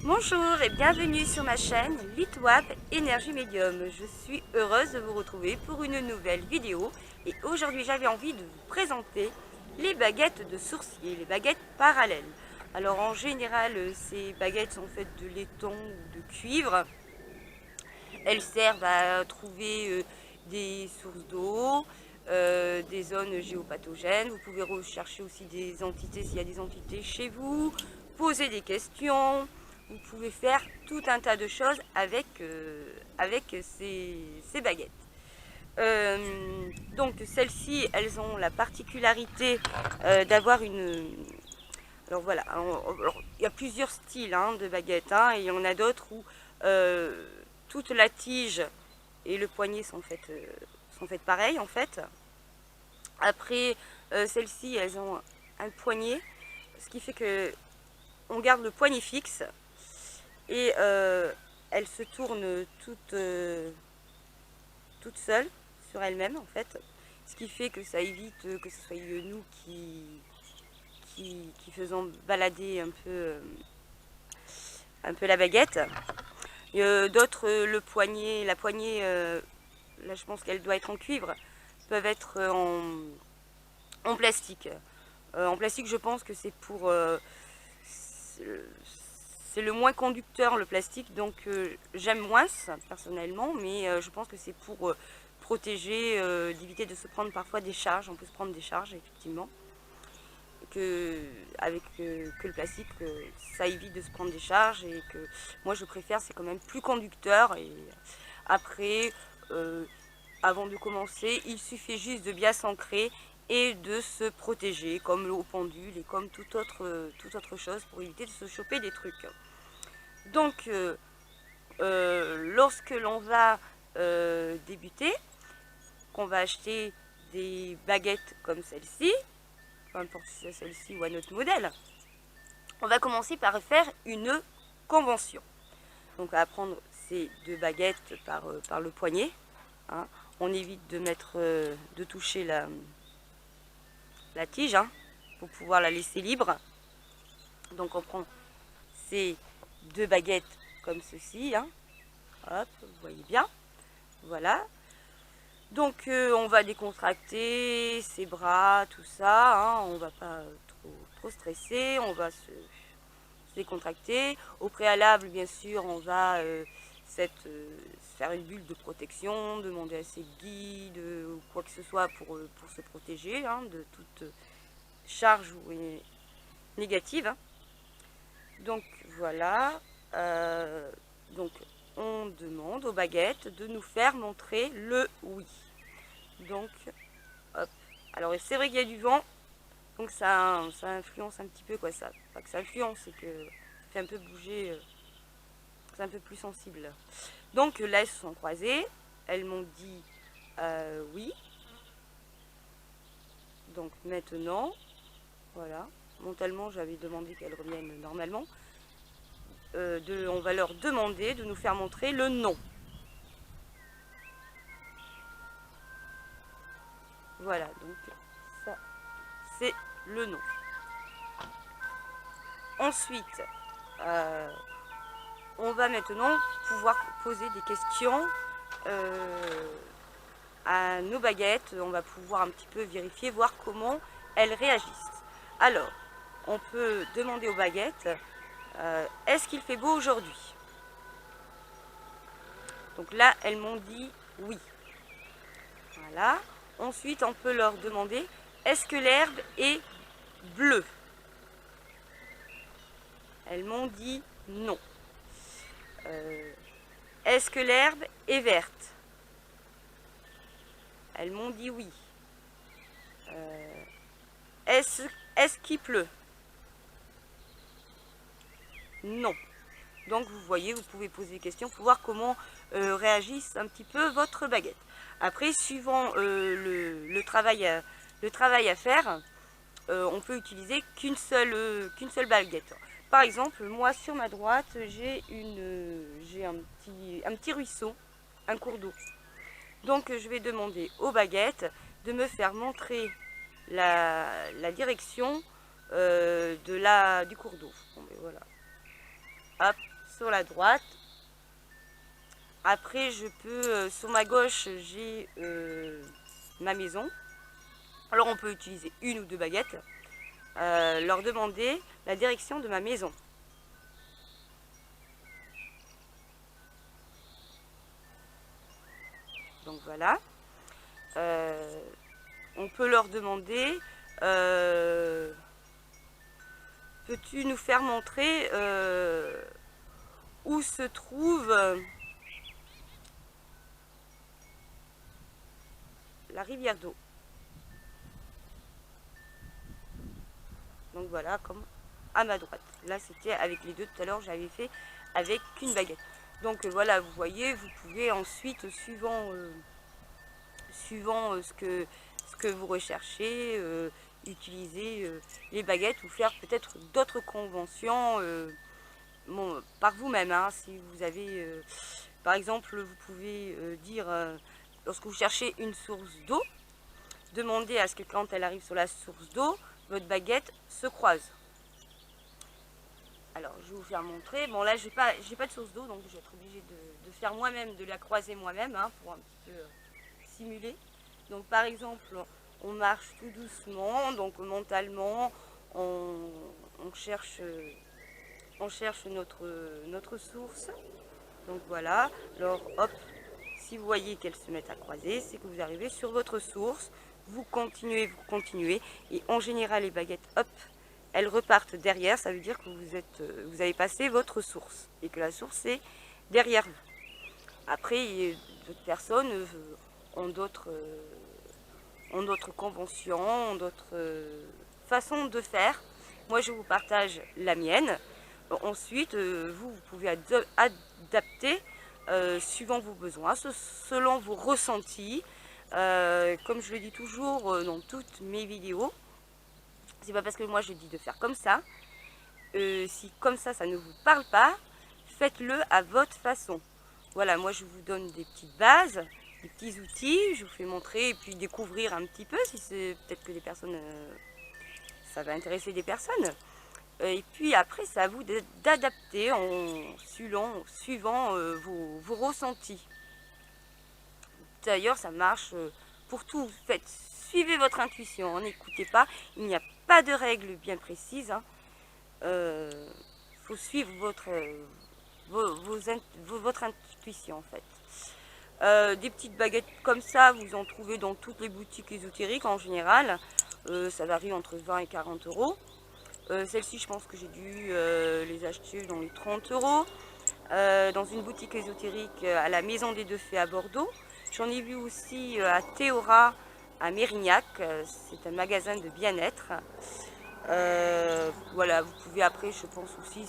Bonjour et bienvenue sur ma chaîne Litwap Énergie Médium. Je suis heureuse de vous retrouver pour une nouvelle vidéo et aujourd'hui j'avais envie de vous présenter les baguettes de sourcier, les baguettes parallèles. Alors en général ces baguettes sont faites de laiton ou de cuivre. Elles servent à trouver des sources d'eau, des zones géopathogènes. Vous pouvez rechercher aussi des entités s'il y a des entités chez vous, poser des questions. Vous pouvez faire tout un tas de choses avec ces baguettes. Donc celles-ci, elles ont la particularité d'avoir une... Alors voilà, alors, il y a plusieurs styles de baguettes, et il y en a d'autres où toute la tige et le poignet sont faites pareil en fait. Après, celles-ci, elles ont un poignet, ce qui fait que on garde le poignet fixe et elles se tournent toutes seules sur elles-mêmes en fait, ce qui fait que ça évite que ce soit nous qui faisons balader un peu la baguette. D'autres, la poignée, là je pense qu'elle doit être en cuivre, peuvent être en plastique. En plastique, je pense que c'est pour... c'est le moins conducteur le plastique, donc j'aime moins ça, personnellement, mais je pense que c'est pour protéger, d'éviter de se prendre parfois des charges. On peut se prendre des charges, effectivement. Que le plastique, ça évite de se prendre des charges, et que moi je préfère, c'est quand même plus conducteur. Et après, avant de commencer, il suffit juste de bien s'ancrer et de se protéger, comme au pendule et comme toute autre chose, pour éviter de se choper des trucs. Donc lorsque l'on va débuter, qu'on va acheter des baguettes comme celle-ci, peu importe si c'est celle-ci ou un autre modèle, on va commencer par faire une convention. Donc on va prendre ces deux baguettes par le poignet. On évite de de toucher la tige, pour pouvoir la laisser libre. Donc on prend ces deux baguettes comme ceci. Hop, vous voyez bien. Voilà. Donc on va décontracter ses bras, tout ça. On va pas trop stresser. On va se décontracter. Au préalable, bien sûr, on va faire une bulle de protection, demander à ses guides ou quoi que ce soit pour se protéger de toute charge négative. Donc voilà. Donc on demande aux baguettes de nous faire montrer le oui. Donc hop. Alors c'est vrai qu'il y a du vent, donc ça influence un petit peu, quoi. Ça, pas que ça influence, c'est que ça fait un peu bouger, c'est un peu plus sensible. Donc là elles se sont croisées, elles m'ont dit oui. Donc maintenant, voilà, mentalement j'avais demandé qu'elles reviennent normalement. On va leur demander de nous faire montrer le non. Voilà, donc ça c'est le non. Ensuite, on va maintenant pouvoir poser des questions à nos baguettes. On va pouvoir un petit peu vérifier, voir comment elles réagissent. Alors, on peut demander aux baguettes, est-ce qu'il fait beau aujourd'hui? Donc là, elles m'ont dit oui. Voilà. Ensuite, on peut leur demander, est-ce que l'herbe est bleue? Elles m'ont dit non. Est-ce que l'herbe est verte? Elles m'ont dit oui. Est-ce qu'il pleut? Non. Donc vous voyez, vous pouvez poser des questions pour voir comment réagissent un petit peu votre baguette. Après, suivant le travail à faire, on peut utiliser qu'une seule baguette. Par exemple, moi sur ma droite, j'ai un petit ruisseau, un cours d'eau. Donc je vais demander aux baguettes de me faire montrer la direction du cours d'eau. Bon, ben voilà. Hop, sur la droite. Après, je peux, sur ma gauche, j'ai ma maison. Alors, on peut utiliser une ou deux baguettes. Leur demander la direction de ma maison. Donc voilà. On peut leur demander peux-tu nous faire montrer où se trouve la rivière d'eau. Donc voilà, comme à ma droite. Là, c'était avec les deux. Tout à l'heure, j'avais fait avec une baguette. Donc voilà, vous voyez, vous pouvez ensuite, suivant ce que vous recherchez, utiliser les baguettes ou faire peut-être d'autres conventions par vous-même. Hein, si vous avez, par exemple, vous pouvez dire, lorsque vous cherchez une source d'eau, demandez à ce que quand elle arrive sur la source d'eau, votre baguette se croise. Alors, je vais vous faire montrer. Bon, là, j'ai pas de source d'eau, donc je vais être obligée de faire moi-même, de la croiser moi-même, hein, pour un petit peu simuler. Donc, par exemple, on marche tout doucement, donc mentalement, on cherche notre source. Donc voilà. Alors, hop, si vous voyez qu'elles se mettent à croiser, c'est que vous arrivez sur votre source. Vous continuez, et en général, les baguettes, hop, elles repartent derrière. Ça veut dire que vous avez passé votre source et que la source est derrière vous. Après, d'autres personnes ont d'autres conventions, ont d'autres façons de faire. Moi, je vous partage la mienne. Ensuite, vous pouvez adapter suivant vos besoins, selon vos ressentis. Comme je le dis toujours dans toutes mes vidéos, c'est pas parce que moi je dis de faire comme ça. Si comme ça ne vous parle pas, faites-le à votre façon. Voilà, moi je vous donne des petites bases, des petits outils, je vous fais montrer et puis découvrir un petit peu si c'est peut-être que des personnes, ça va intéresser des personnes. Et puis après, c'est à vous d'adapter en suivant vos ressentis. D'ailleurs, ça marche pour tout. Suivez votre intuition, n'écoutez pas. Il n'y a pas de règles bien précises. Hein. Faut suivre votre intuition en fait. Des petites baguettes comme ça, vous en trouvez dans toutes les boutiques ésotériques en général. Ça varie entre 20 et 40 euros. Celles-ci, je pense que j'ai dû les acheter dans les 30 euros. Dans une boutique ésotérique à la Maison des Deux Fées à Bordeaux. J'en ai vu aussi à Théora à Mérignac. C'est un magasin de bien-être. Voilà, vous pouvez après, je pense aussi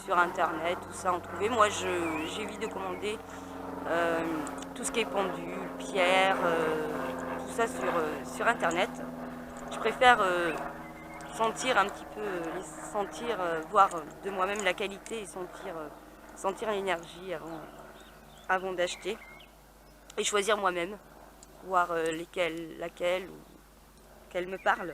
sur internet, tout ça en trouver. Moi, j'évite de commander tout ce qui est pendule, pierre, tout ça sur internet. Je préfère sentir un petit peu, voir de moi-même la qualité et sentir l'énergie avant d'acheter. Et choisir moi-même, voir laquelle ou qu'elle me parle.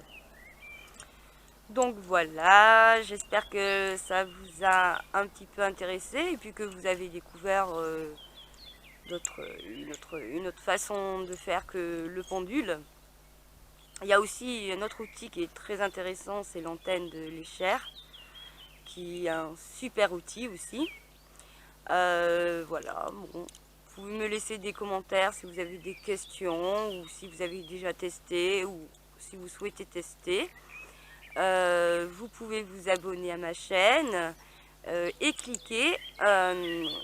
Donc voilà, j'espère que ça vous a un petit peu intéressé et puis que vous avez découvert une autre façon de faire que le pendule. Il y a aussi un autre outil qui est très intéressant, c'est l'antenne de l'échelle, qui est un super outil aussi. Voilà, bon. Vous pouvez me laisser des commentaires si vous avez des questions ou si vous avez déjà testé ou si vous souhaitez tester. Vous pouvez vous abonner à ma chaîne et cliquer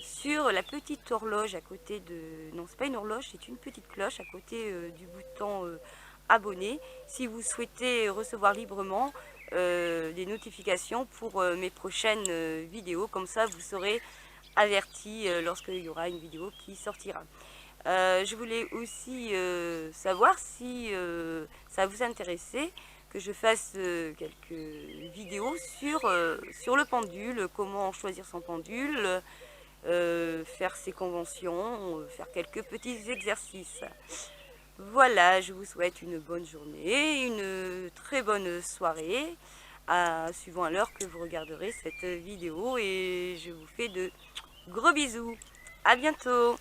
sur la petite horloge à côté de... Non, c'est pas une horloge, c'est une petite cloche à côté du bouton abonner si vous souhaitez recevoir librement des notifications pour mes prochaines vidéos. Comme ça, vous serez averti lorsqu'il y aura une vidéo qui sortira. Je voulais aussi savoir si ça vous intéressait que je fasse quelques vidéos sur le pendule, comment choisir son pendule, faire ses conventions, faire quelques petits exercices. Voilà, je vous souhaite une bonne journée, une très bonne soirée. suivant à l'heure que vous regarderez cette vidéo. Et je vous fais de gros bisous. À bientôt.